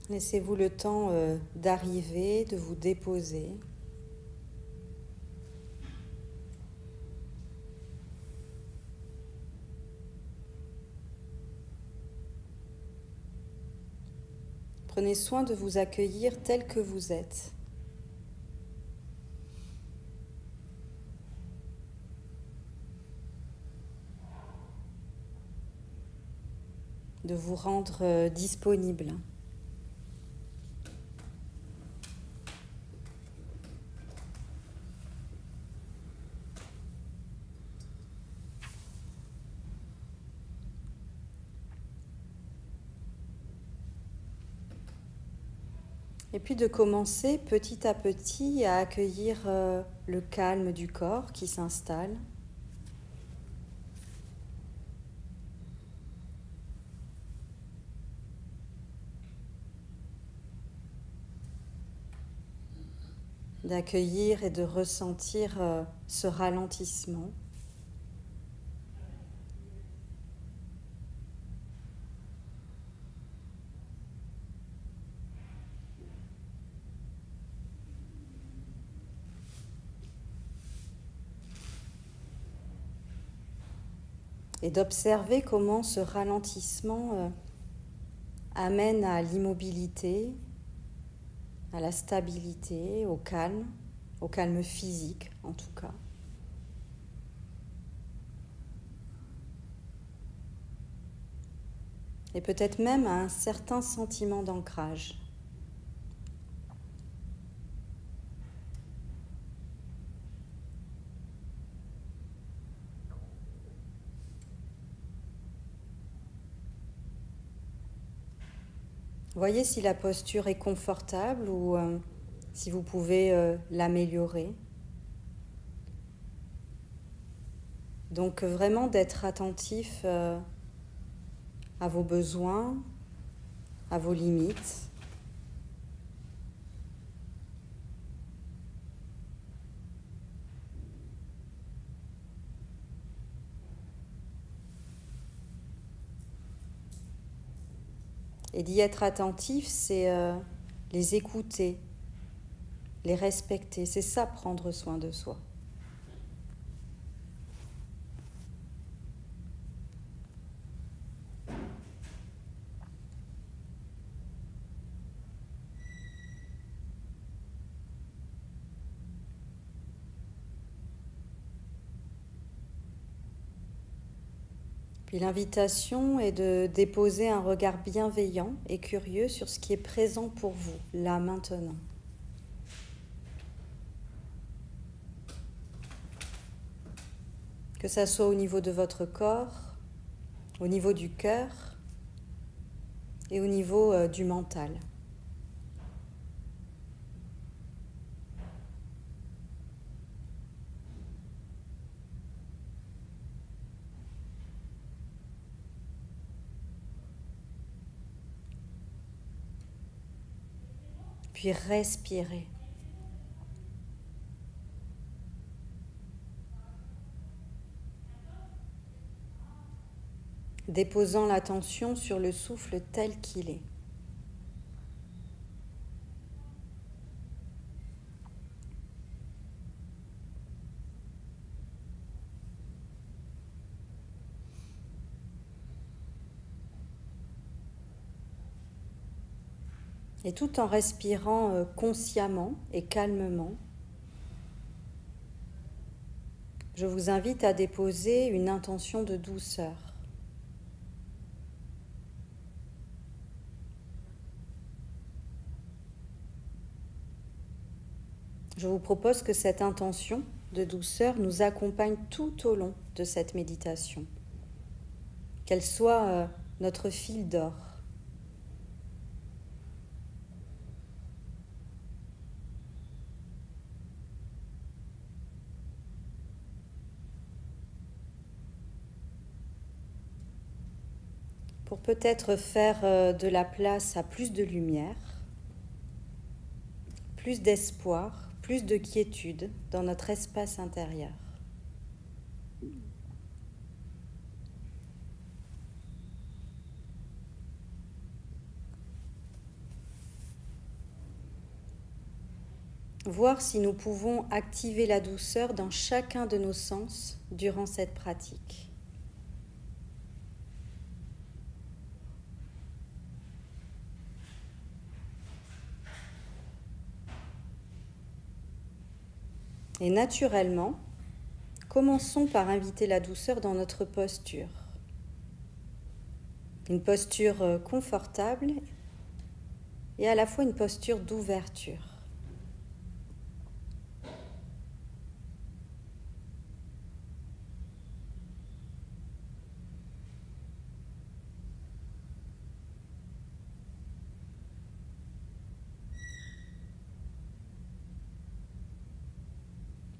Laissez-vous le temps d'arriver, de vous déposer. Prenez soin de vous accueillir tel que vous êtes. De vous rendre disponible. Et puis de commencer petit à petit à accueillir le calme du corps qui s'installe. D'accueillir et de ressentir ce ralentissement. Et d'observer comment ce ralentissement amène à l'immobilité, à la stabilité, au calme physique en tout cas. Et peut-être même à un certain sentiment d'ancrage. Voyez si la posture est confortable ou si vous pouvez l'améliorer. Donc vraiment d'être attentif à vos besoins, à vos limites. Et d'y être attentif, c'est les écouter, les respecter. C'est ça, prendre soin de soi. Puis l'invitation est de déposer un regard bienveillant et curieux sur ce qui est présent pour vous, là, maintenant. Que ça soit au niveau de votre corps, au niveau du cœur et au niveau du mental. Puis respirez. Déposant l'attention sur le souffle tel qu'il est. Et tout en respirant consciemment et calmement, je vous invite à déposer une intention de douceur. Je vous propose que cette intention de douceur nous accompagne tout au long de cette méditation, qu'elle soit notre fil d'or. Pour peut-être faire de la place à plus de lumière, plus d'espoir, plus de quiétude dans notre espace intérieur. voir si nous pouvons activer la douceur dans chacun de nos sens durant cette pratique. Et naturellement, commençons par inviter la douceur dans notre posture. Une posture confortable et à la fois une posture d'ouverture.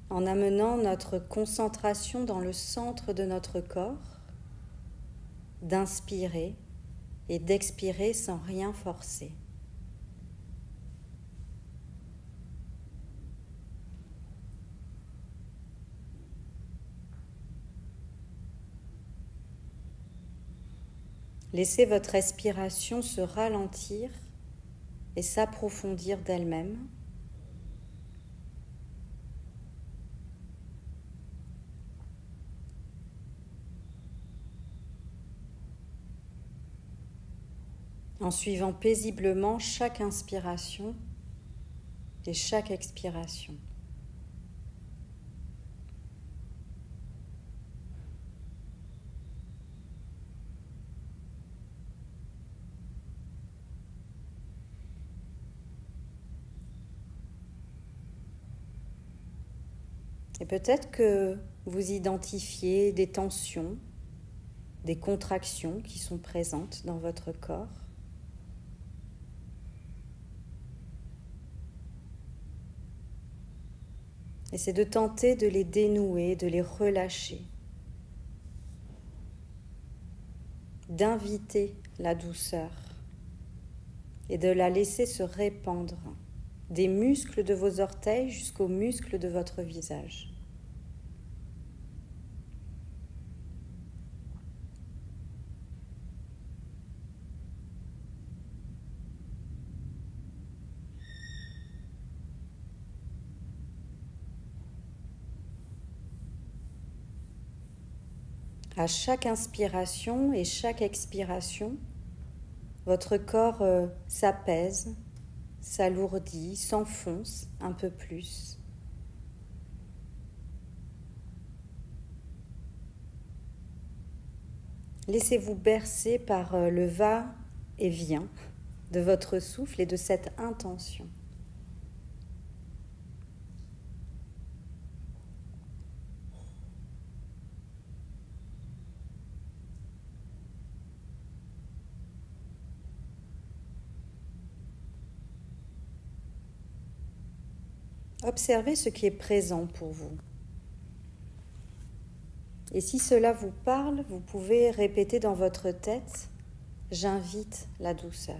En amenant notre concentration dans le centre de notre corps, d'inspirer et d'expirer sans rien forcer. Laissez votre respiration se ralentir et s'approfondir d'elle-même. En suivant paisiblement chaque inspiration et chaque expiration. Et peut-être que vous identifiez des tensions, des contractions qui sont présentes dans votre corps. Et c'est de tenter de les dénouer, de les relâcher, d'inviter la douceur et de la laisser se répandre des muscles de vos orteils jusqu'aux muscles de votre visage. À chaque inspiration et chaque expiration, votre corps s'apaise, s'alourdit, s'enfonce un peu plus. Laissez-vous bercer par le va-et-vient de votre souffle et de cette intention. Observez ce qui est présent pour vous. Et si cela vous parle, vous pouvez répéter dans votre tête « J'invite la douceur ».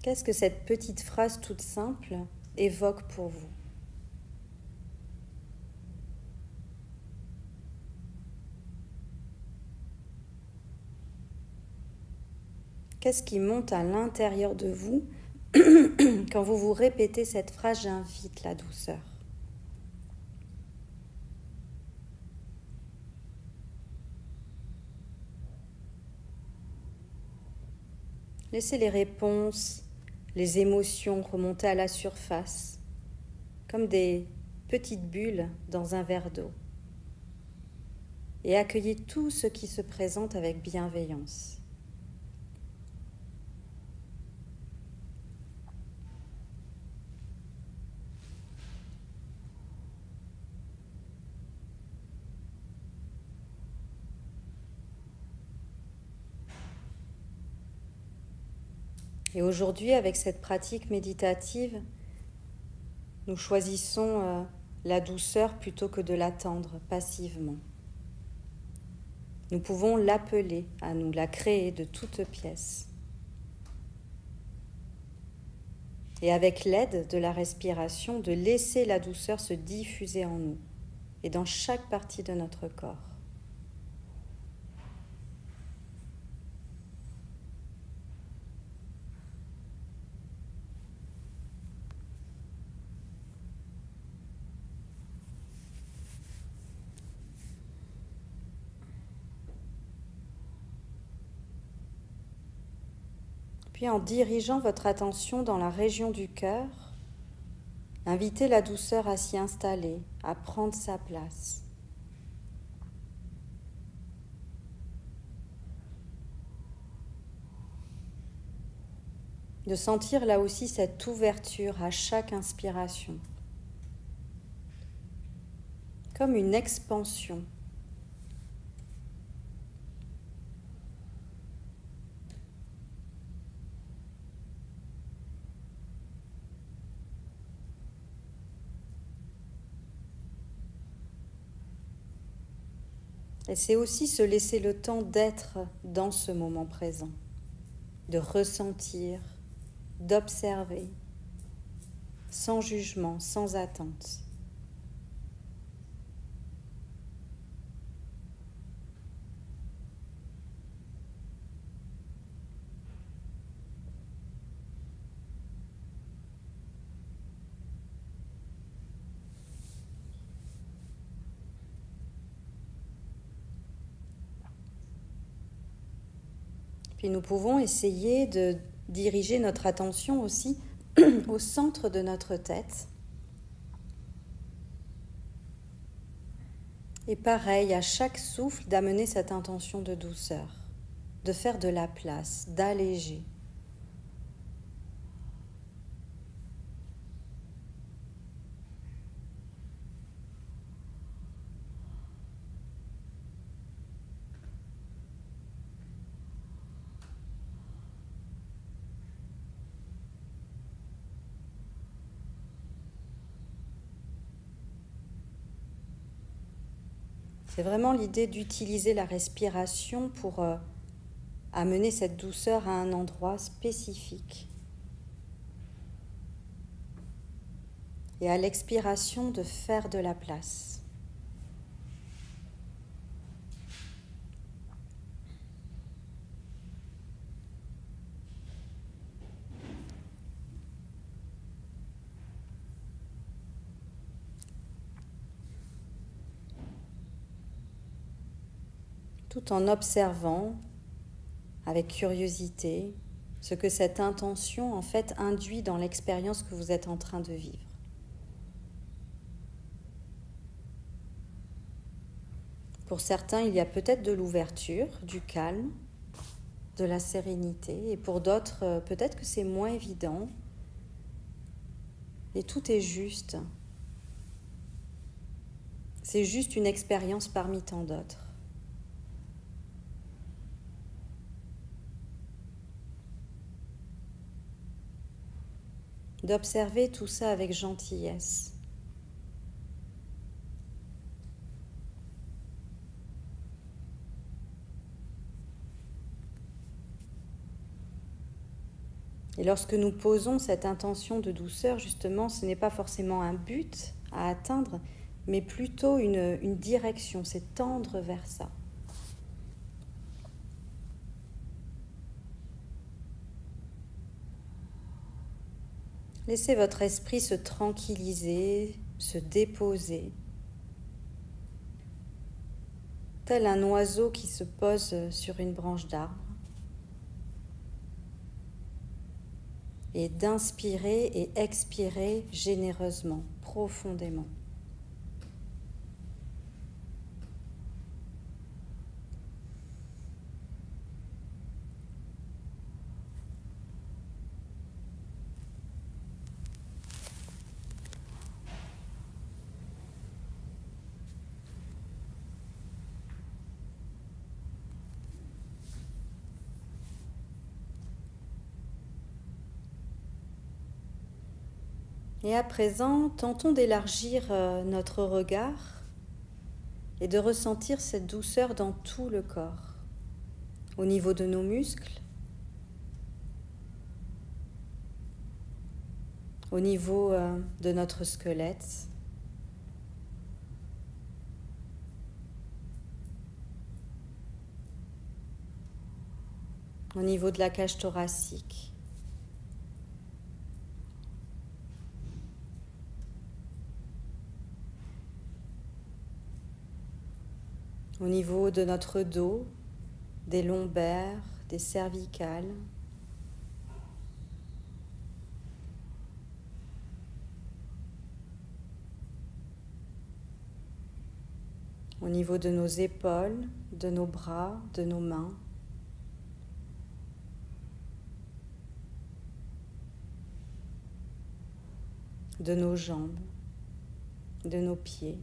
Qu'est-ce que cette petite phrase toute simple évoque pour vous ? Qu'est-ce qui monte à l'intérieur de vous quand vous vous répétez cette phrase « J'invite la douceur ». Laissez les réponses, les émotions remonter à la surface, comme des petites bulles dans un verre d'eau. Et accueillez tout ce qui se présente avec bienveillance. Et aujourd'hui, avec cette pratique méditative, nous choisissons la douceur plutôt que de l'attendre passivement. Nous pouvons l'appeler à nous, la créer de toutes pièces. Et avec l'aide de la respiration, de laisser la douceur se diffuser en nous et dans chaque partie de notre corps. Puis en dirigeant votre attention dans la région du cœur, invitez la douceur à s'y installer, à prendre sa place. De sentir là aussi cette ouverture à chaque inspiration, comme une expansion. Et c'est aussi se laisser le temps d'être dans ce moment présent, de ressentir, d'observer, sans jugement, sans attente. Puis nous pouvons essayer de diriger notre attention aussi au centre de notre tête. Et pareil, à chaque souffle, d'amener cette intention de douceur, de faire de la place, d'alléger. C'est vraiment l'idée d'utiliser la respiration pour amener cette douceur à un endroit spécifique. Et à l'expiration, de faire de la place. Tout en observant avec curiosité ce que cette intention en fait induit dans l'expérience que vous êtes en train de vivre. Pour certains, il y a peut-être de l'ouverture, du calme, de la sérénité, et pour d'autres, peut-être que c'est moins évident. Et tout est juste. C'est juste une expérience parmi tant d'autres. D'observer tout ça avec gentillesse. Et lorsque nous posons cette intention de douceur, justement, ce n'est pas forcément un but à atteindre, mais plutôt une direction, c'est tendre vers ça. Laissez votre esprit se tranquilliser, se déposer, tel un oiseau qui se pose sur une branche d'arbre, et d'inspirer et expirer généreusement, profondément. Et à présent, tentons d'élargir notre regard et de ressentir cette douceur dans tout le corps, au niveau de nos muscles, au niveau de notre squelette, au niveau de la cage thoracique. Au niveau de notre dos, des lombaires, des cervicales. au niveau de nos épaules, de nos bras, de nos mains. De nos jambes, de nos pieds.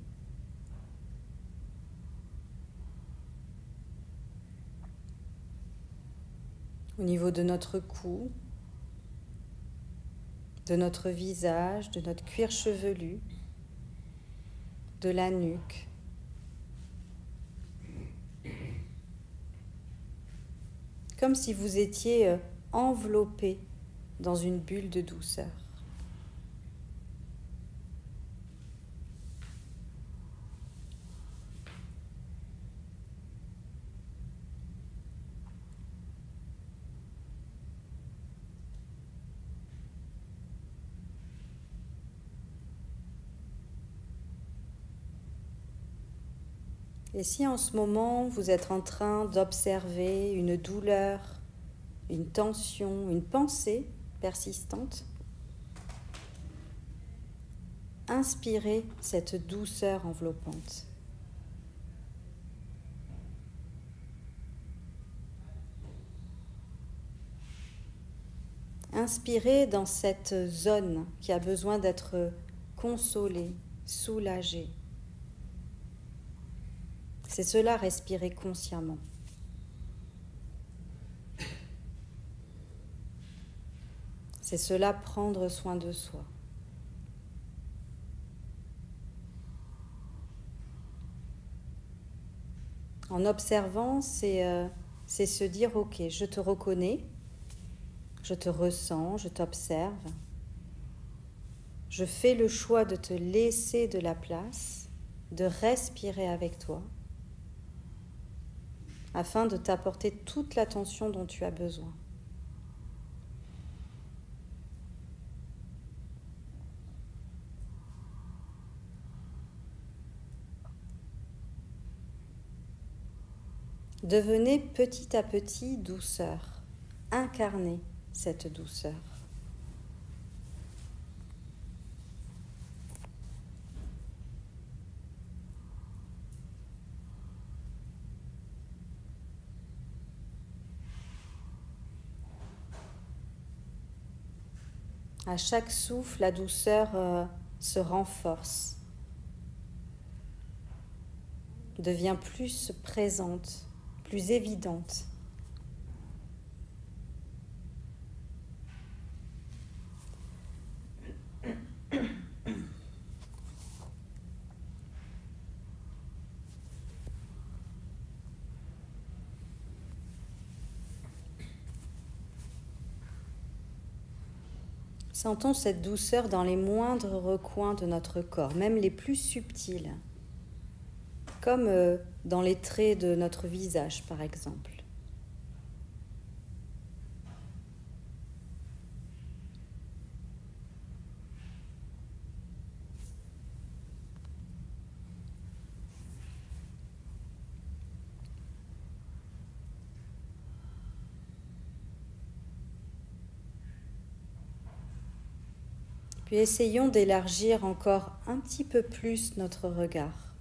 Au niveau de notre cou, de notre visage, de notre cuir chevelu, de la nuque. Comme si vous étiez enveloppé dans une bulle de douceur. Et si en ce moment vous êtes en train d'observer une douleur, une tension, une pensée persistante, inspirez cette douceur enveloppante. Inspirez dans cette zone qui a besoin d'être consolée, soulagée. C'est cela, respirer consciemment. C'est cela, prendre soin de soi. En observant, c'est se dire, ok, je te reconnais, je te ressens, je t'observe. Je fais le choix de te laisser de la place, de respirer avec toi, afin de t'apporter toute l'attention dont tu as besoin. Devenez petit à petit douceur, incarnez cette douceur. À chaque souffle, la douceur se renforce, devient plus présente, plus évidente. Sentons cette douceur dans les moindres recoins de notre corps, même les plus subtils, comme dans les traits de notre visage, par exemple. Puis essayons d'élargir encore un petit peu plus notre regard.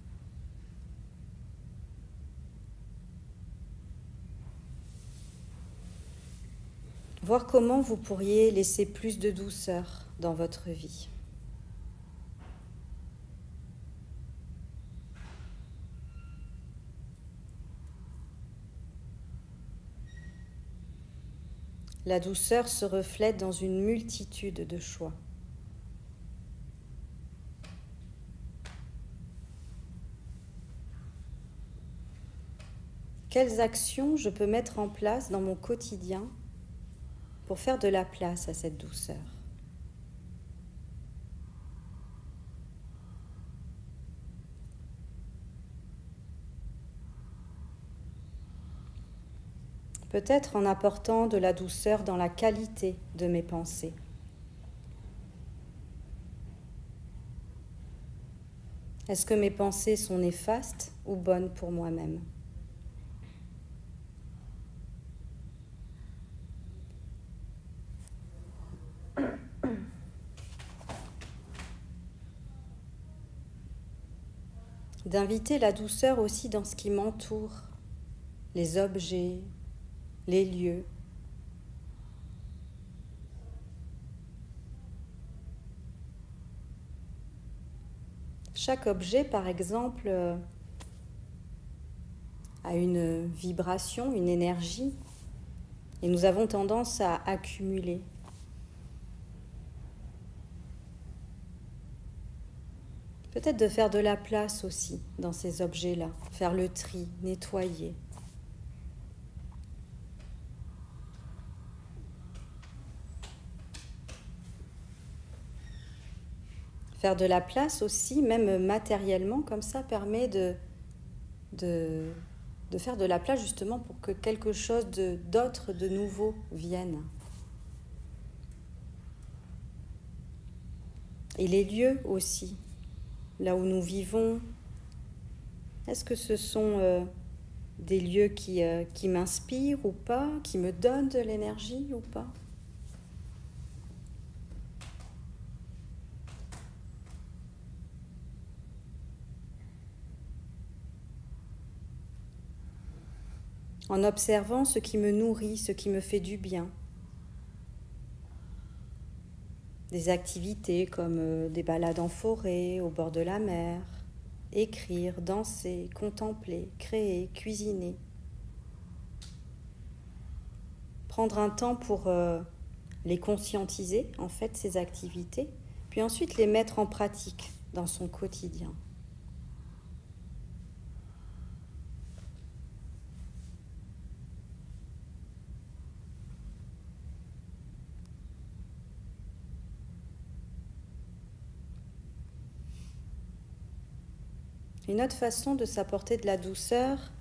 Voir comment vous pourriez laisser plus de douceur dans votre vie. La douceur se reflète dans une multitude de choix. Quelles actions je peux mettre en place dans mon quotidien pour faire de la place à cette douceur ? Peut-être en apportant de la douceur dans la qualité de mes pensées. Est-ce que mes pensées sont néfastes ou bonnes pour moi-même ? d'inviter la douceur aussi dans ce qui m'entoure, les objets, les lieux. Chaque objet, par exemple, a une vibration, une énergie, et nous avons tendance à accumuler. Peut-être de faire de la place aussi dans ces objets-là, faire le tri, nettoyer. Faire de la place aussi, même matériellement, comme ça, permet de faire de la place justement pour que quelque chose d'autre, de nouveau vienne. Et les lieux aussi, là où nous vivons, est-ce que ce sont des lieux qui m'inspirent ou pas, qui me donnent de l'énergie ou pas ? En observant ce qui me nourrit, ce qui me fait du bien. Des activités comme des balades en forêt, au bord de la mer, écrire, danser, contempler, créer, cuisiner. Prendre un temps pour les conscientiser, en fait, ces activités, puis ensuite les mettre en pratique dans son quotidien. Une autre façon de s'apporter de la douceur,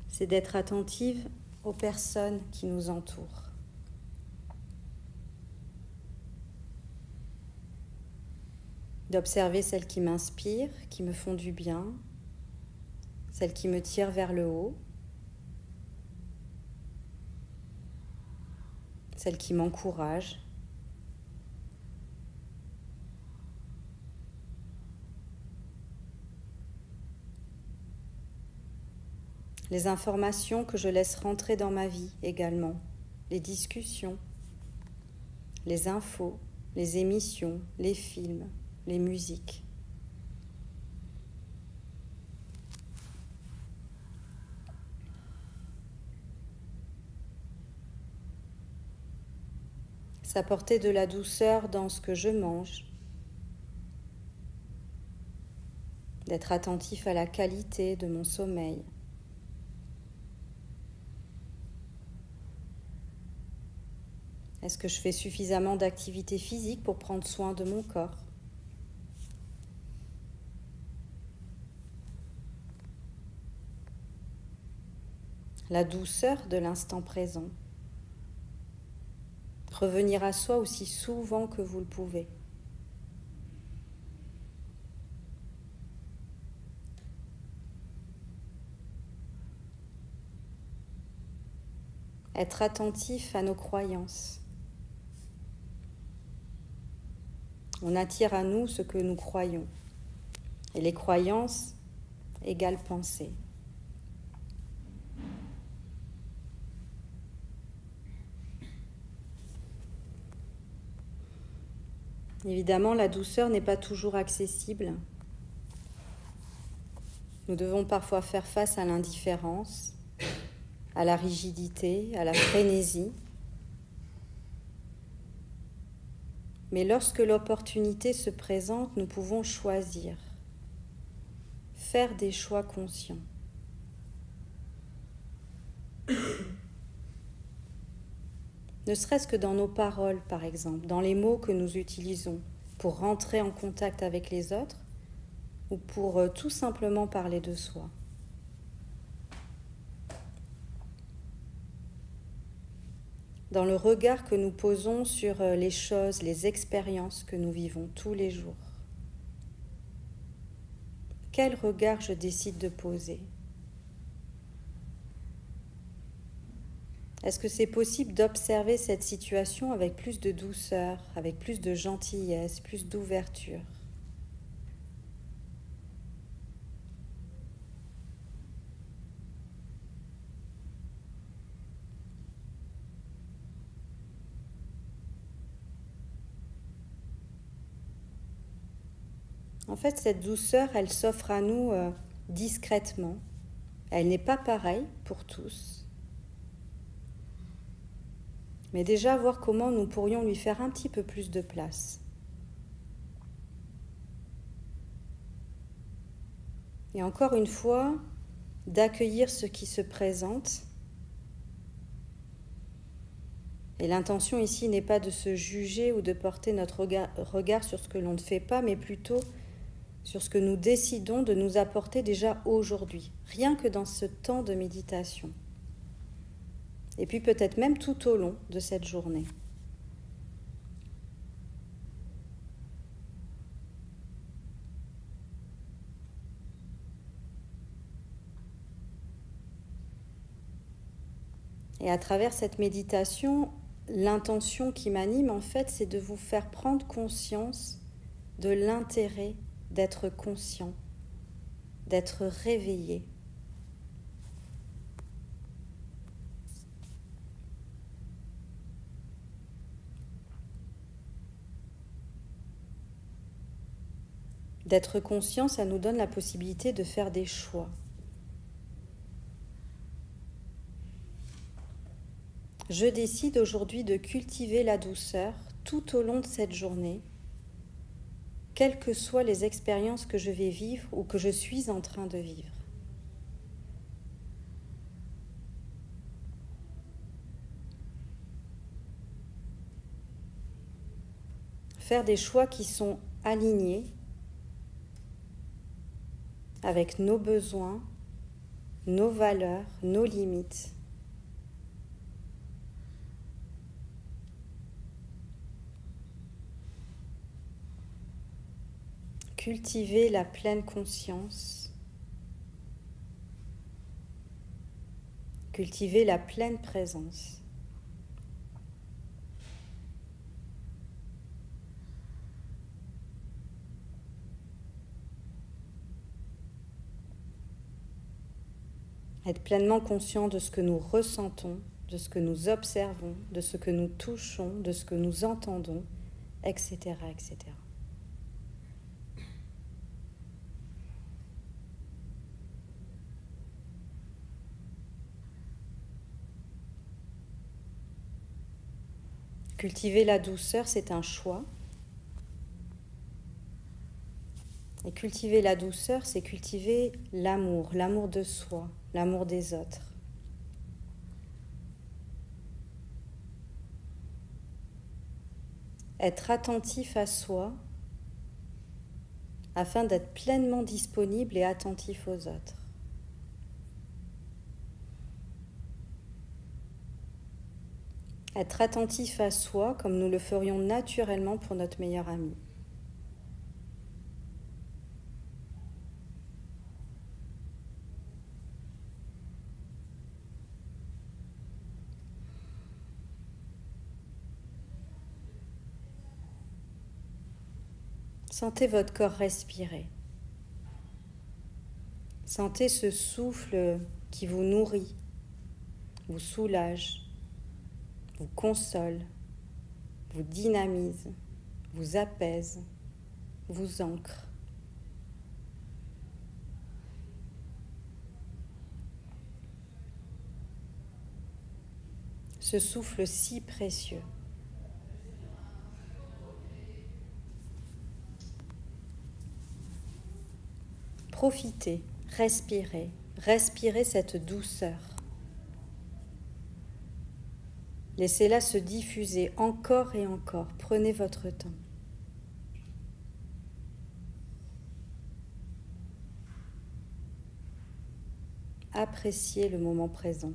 c'est d'être attentive aux personnes qui nous entourent. D'observer celles qui m'inspirent, qui me font du bien, celles qui me tirent vers le haut, celles qui m'encouragent. Les informations que je laisse rentrer dans ma vie également, les discussions, les infos, les émissions, les films, les musiques. S'apporter de la douceur dans ce que je mange, d'être attentif à la qualité de mon sommeil. Est-ce que je fais suffisamment d'activité physique pour prendre soin de mon corps ? La douceur de l'instant présent. Revenir à soi aussi souvent que vous le pouvez. Être attentif à nos croyances. On attire à nous ce que nous croyons. Et les croyances égale pensée. Évidemment, la douceur n'est pas toujours accessible. Nous devons parfois faire face à l'indifférence, à la rigidité, à la frénésie. Mais lorsque l'opportunité se présente, nous pouvons choisir, faire des choix conscients. Ne serait-ce que dans nos paroles, par exemple, dans les mots que nous utilisons pour rentrer en contact avec les autres ou pour tout simplement parler de soi. Dans le regard que nous posons sur les choses, les expériences que nous vivons tous les jours. Quel regard je décide de poser ? Est-ce que c'est possible d'observer cette situation avec plus de douceur, avec plus de gentillesse, plus d'ouverture ? En fait, cette douceur, elle s'offre à nous discrètement. Elle n'est pas pareille pour tous. Mais déjà, voir comment nous pourrions lui faire un petit peu plus de place. Et encore une fois, d'accueillir ce qui se présente. Et l'intention ici n'est pas de se juger ou de porter notre regard sur ce que l'on ne fait pas, mais plutôt sur ce que nous décidons de nous apporter déjà aujourd'hui, rien que dans ce temps de méditation. Et puis peut-être même tout au long de cette journée. Et à travers cette méditation, l'intention qui m'anime, en fait, c'est de vous faire prendre conscience de l'intérêt d'être conscient, d'être réveillé. D'être conscient, ça nous donne la possibilité de faire des choix. Je décide aujourd'hui de cultiver la douceur tout au long de cette journée, quelles que soient les expériences que je vais vivre ou que je suis en train de vivre. Faire des choix qui sont alignés avec nos besoins, nos valeurs, nos limites. Cultiver la pleine conscience, cultiver la pleine présence. Être pleinement conscient de ce que nous ressentons, de ce que nous observons, de ce que nous touchons, de ce que nous entendons, etc., etc. Cultiver la douceur, c'est un choix. Et cultiver la douceur, c'est cultiver l'amour de soi, l'amour des autres. Être attentif à soi afin d'être pleinement disponible et attentif aux autres. Être attentif à soi comme nous le ferions naturellement pour notre meilleur ami. Sentez votre corps respirer. Sentez ce souffle qui vous nourrit, vous soulage, vous console, vous dynamise, vous apaise, vous ancre. Ce souffle si précieux. Profitez, respirez, respirez cette douceur. Laissez-la se diffuser encore et encore. Prenez votre temps. Appréciez le moment présent.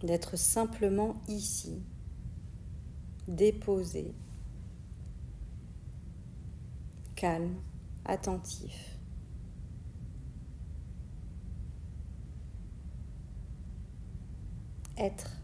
D'être simplement ici, déposé, calme, attentif. Être.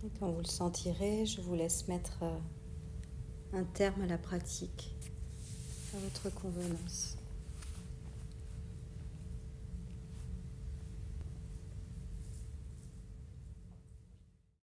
Et quand vous le sentirez, je vous laisse mettre un terme à la pratique à votre convenance.